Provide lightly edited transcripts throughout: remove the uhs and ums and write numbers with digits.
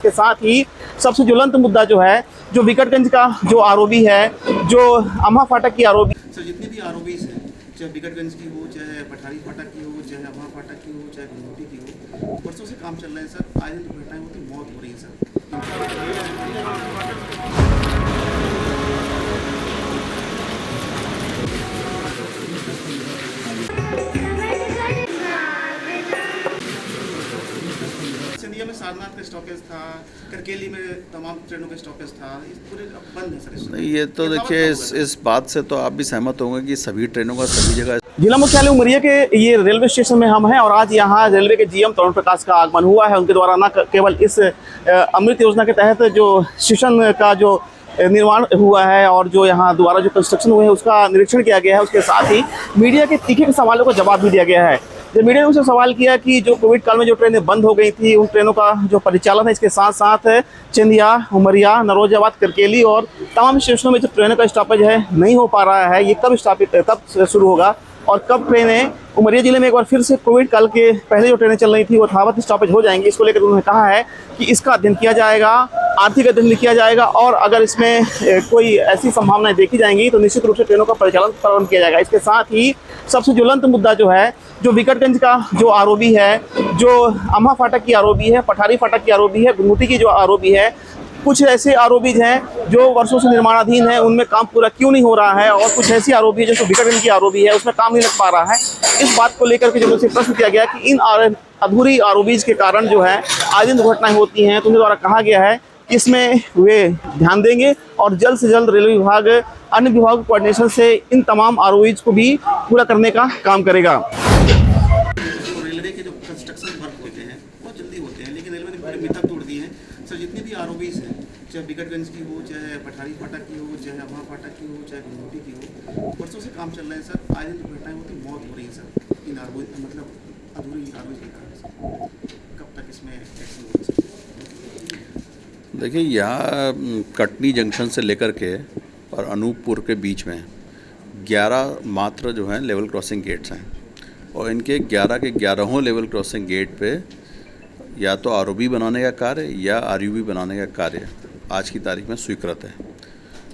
के साथ ही सबसे ज्वलंत मुद्दा जो है, जो विकटगंज का जो आरओबी है, जो अम्हा फाटक की आरओबी। सर जितनी भी आरओबीज हैं, चाहे विकटगंज की हो, चाहे पठारी फाटक की हो, चाहे अम्हा फाटक की हो, चाहे घुंघटी की हो, वर्षों से काम चल रहा है सर। आए दिन दुर्घटनाएं होती, मौत हो रही है सर। सिंधिया में सारनाथ का स्टॉपेज था, करकेली में तमाम ट्रेनों का स्टॉपेज था, इस पूरे अब बंद है सर। नहीं, ये तो देखिए इस बात से तो आप भी सहमत होंगे कि सभी ट्रेनों का सभी जगह। जिला मुख्यालय उमरिया के ये रेलवे स्टेशन में हम हैं और आज यहाँ रेलवे के जीएम तरुण प्रकाश का आगमन हुआ है। उनके द्वारा न केवल इस अमृत योजना के तहत जो स्टेशन का जो निर्माण हुआ है और जो यहाँ दोबारा जो कंस्ट्रक्शन हुए हैं उसका निरीक्षण किया गया है, उसके साथ ही मीडिया के तीखे के सवालों का जवाब भी दिया गया है। जब मीडिया ने उनसे सवाल किया कि जो कोविड काल में जो ट्रेनें बंद हो गई थी, उन ट्रेनों का जो परिचालन है, इसके साथ साथ चिंदिया, उमरिया, नरोजाबाद, करकेली और तमाम स्टेशनों में जो ट्रेनों का स्टॉपेज है नहीं हो पा रहा है, ये कब शुरू होगा और कब ट्रेनें उमरिया जिले में एक बार फिर से कोविड काल के पहले जो ट्रेनें चल रही थी वो यथावत स्टॉपेज हो जाएंगी। इसको लेकर उन्होंने कहा है कि इसका अध्ययन किया जाएगा, आर्थिक अध्ययन भी किया जाएगा और अगर इसमें कोई ऐसी संभावनाएं देखी जाएंगी तो निश्चित रूप से ट्रेनों का परिचालन प्रारंभ किया जाएगा। इसके साथ ही सबसे ज्वलंत मुद्दा जो है, जो विकटगंज का जो आरओबी है, जो अम्हा फाटक की आरओबी है, पठारी फाटक की आरओबी है, घुंघटी की जो आरओबी है, कुछ ऐसे आरओबीज हैं जो वर्षों से निर्माणाधीन है, उनमें काम पूरा क्यों नहीं हो रहा है और कुछ ऐसी आरओबी है जो विकटगंज की आरओबी है उसमें काम नहीं लग पा रहा है। इस बात को लेकर के जब उनसे प्रश्न किया गया कि इन अधूरी आरओबीज के कारण जो है आए दिन दुर्घटनाएं होती हैं, तो उनके द्वारा कहा गया है कि इसमें वे ध्यान देंगे और जल्द से जल्द रेलवे विभाग अन्य विभागों के कोऑर्डिनेशन से इन तमाम आरओबीज को भी पूरा करने का काम करेगा। रेलवे के जो कंस्ट्रक्शन वर्क होते हैं बहुत जल्दी होते हैं, लेकिन रेलवे ने बड़े मिथक तोड़ दिए हैं सर। जितनी भी आरओबीज हैं, चाहे विकटगंज की हो, चाहे पठारी फाटक की हो, चाहे अम्हा फाटक की हो, चाहे घुंघटी की हो, वर्षों से काम चल रहा है सर। आए दिन दुर्घटनाएं होती, मौत हो रही है सर इन आरओबी, मतलब अधूरी आरओबीज के कारण। कब तक इसमें एक्शन होगा सर? देखिए, यहाँ कटनी जंक्शन से लेकर के और अनूपपुर के बीच में 11 मात्र जो हैं लेवल क्रॉसिंग गेट्स हैं और इनके 11 के 11हों लेवल क्रॉसिंग गेट पे या तो आरओबी बनाने का कार्य या आरयूबी बनाने का कार्य आज की तारीख में स्वीकृत है।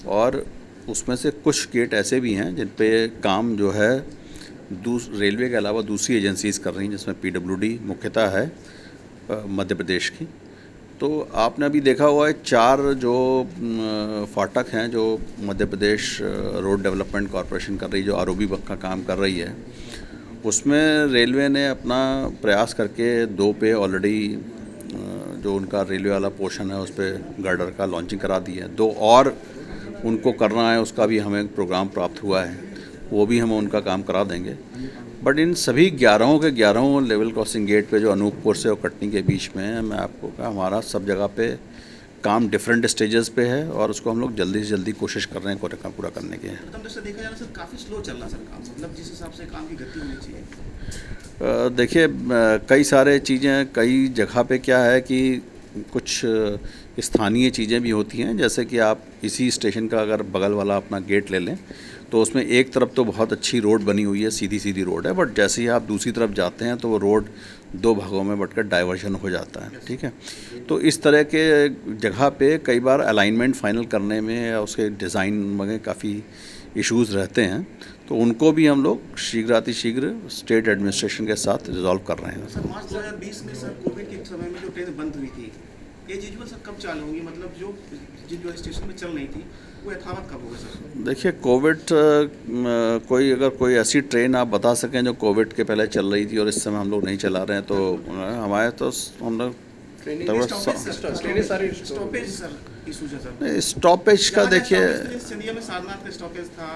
और उसमें से कुछ गेट ऐसे भी हैं जिन पे काम जो है रेलवे के अलावा दूसरी एजेंसीज़ कर रही हैं, जिसमें पीडब्ल्यूडी मुख्यतः है मध्य प्रदेश की। तो आपने अभी देखा हुआ है 4 जो फाटक हैं जो Madhya Pradesh road development corporation कर रही है, जो आरओबी का काम कर रही है, उसमें रेलवे ने अपना प्रयास करके 2 पे ऑलरेडी जो उनका रेलवे वाला पोर्शन है उस पर गर्डर का लॉन्चिंग करा दी है। 2 और उनको करना है, उसका भी हमें प्रोग्राम प्राप्त हुआ है, वो भी हम उनका काम करा देंगे। बट इन सभी 11 के 11 लेवल क्रॉसिंग गेट पे जो अनूपपुर से और कटनी के बीच में है, मैं आपको कहा हमारा सब जगह पे काम डिफरेंट स्टेजेस पे है और उसको हम लोग जल्दी से जल्दी कोशिश कर रहे हैं काम पूरा करने के। देखा जाए सर काफ़ी स्लो चल रहा सर काम, मतलब जिस हिसाब से काम की गति होनी चाहिए। देखिए, कई सारे चीज़ें कई जगह पे क्या है कि कुछ स्थानीय चीज़ें भी होती हैं, जैसे कि आप इसी स्टेशन का अगर बगल वाला अपना गेट ले लें तो उसमें एक तरफ तो बहुत अच्छी रोड बनी हुई है, सीधी सीधी रोड है, बट जैसे ही आप दूसरी तरफ जाते हैं तो वो रोड 2 भागों में बटकर डाइवर्जन हो जाता है। ठीक है, तो इस तरह के जगह पे कई बार अलाइनमेंट फाइनल करने में या उसके डिज़ाइन में काफ़ी इश्यूज़ रहते हैं, तो उनको भी हम लोग शीघ्र स्टेट एडमिनिस्ट्रेशन के साथ रिजॉल्व कर रहे हैं। सर मार्च 2020 में सर कोविड के समय में जो ट्रेन बंद हुई थी, ये यूजुअल सर कब चालू होंगी, मतलब जो स्टेशन में चल रही थी वो यथावत कब होगा सर? देखिए, कोविड कोई ऐसी ट्रेन आप बता सकें जो कोविड के पहले चल रही थी और इस समय हम लोग नहीं चला रहे हैं, तो हमारे तो हम लोग स्टॉपेज का देखिए, सिंधिया में सारनाथ का स्टॉपेज था,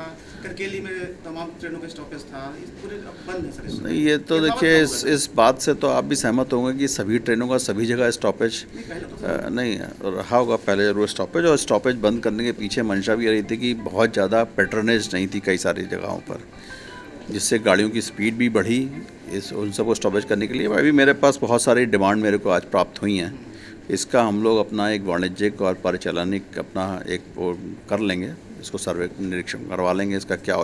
करकेली में तमाम ट्रेनों का स्टॉपेज था, इस पूरे अब बंद है सर। नहीं, ये तो देखिए इस बात से तो आप भी सहमत होंगे कि सभी ट्रेनों का सभी जगह स्टॉपेज नहीं रहा होगा पहले जरूर स्टॉपेज, और स्टॉपेज बंद करने के पीछे मंशा भी रही थी कि बहुत ज़्यादा पैटर्नेज नहीं थी कई सारी जगहों पर, जिससे गाड़ियों की स्पीड भी बढ़ी उन सबको स्टॉपेज करने के लिए। अभी मेरे पास बहुत सारी डिमांड मेरे को आज प्राप्त हुई हैं, इसका हम लोग अपना एक वाणिज्यिक और परिचालनिक अपना एक कर लेंगे, इसको सर्वे निरीक्षण करवा लेंगे, इसका क्या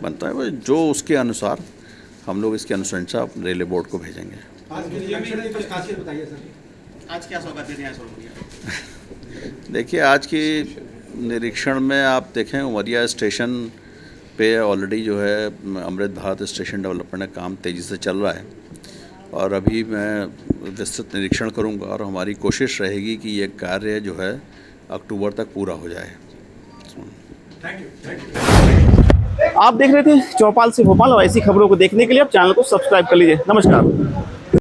बनता है जो उसके अनुसार हम लोग इसकी अनुशंसा रेलवे बोर्ड को भेजेंगे। आज क्या सौगात देने आए सोलमुड़िया? देखिए, आज की निरीक्षण में आप देखें उमरिया स्टेशन पे ऑलरेडी जो है अमृत भारत स्टेशन डेवलपमेंट का काम तेज़ी से चल रहा है और अभी मैं विस्तृत निरीक्षण करूंगा और हमारी कोशिश रहेगी कि ये कार्य जो है अक्टूबर तक पूरा हो जाए। आप देख रहे थे चौपाल से भोपाल और ऐसी खबरों को देखने के लिए आप चैनल को सब्सक्राइब कर लीजिए। नमस्कार।